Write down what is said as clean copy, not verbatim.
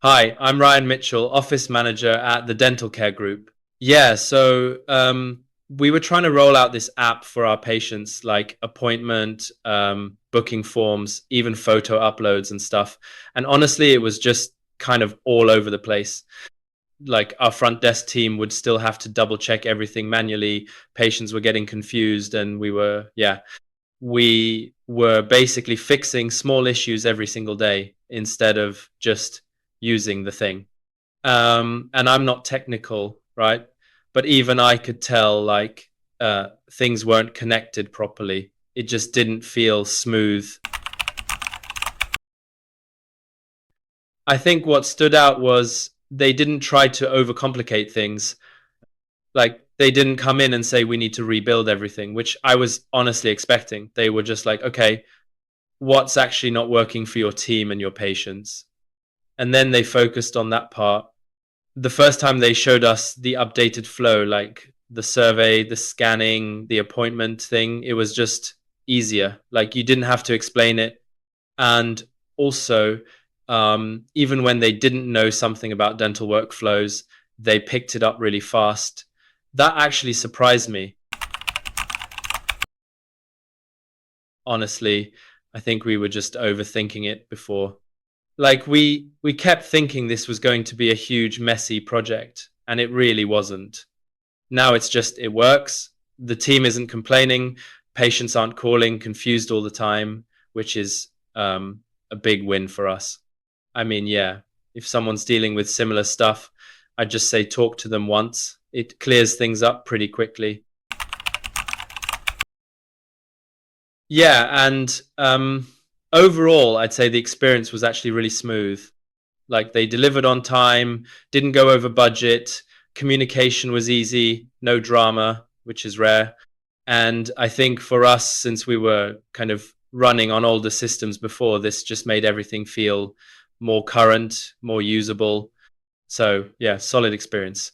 Hi, I'm Ryan Mitchell, office manager at the Dental Care Group. Yeah, so we were trying to roll out this app for our patients, like appointment, booking forms, even photo uploads and stuff. And honestly, it was just kind of all over the place. Like our front desk team would still have to double check everything manually. Patients were getting confused, and we were basically fixing small issues every single day instead of just using the thing. And I'm not technical, right? But even I could tell like things weren't connected properly. It just didn't feel smooth. I think what stood out was they didn't try to overcomplicate things. Like they didn't come in and say we need to rebuild everything, which I was honestly expecting. They were just like, okay, what's actually not working for your team and your patients? And then they focused on that part. The first time they showed us the updated flow, like the survey, the scanning, the appointment thing, it was just easier. Like you didn't have to explain it. And also, even when they didn't know something about dental workflows, they picked it up really fast. That actually surprised me. Honestly, I think we were just overthinking it before. Like we kept thinking this was going to be a huge messy project, and it really wasn't. Now it's just it works. The team isn't complaining. Patients aren't calling confused all the time, which is a big win for us. I mean, yeah, if someone's dealing with similar stuff, I'd just say talk to them once. It clears things up pretty quickly. Yeah, and overall, I'd say the experience was actually really smooth. Like they delivered on time, didn't go over budget, communication was easy, no drama, which is rare. And I think for us, since we were kind of running on older systems before, this just made everything feel more current, more usable. So, yeah, solid experience.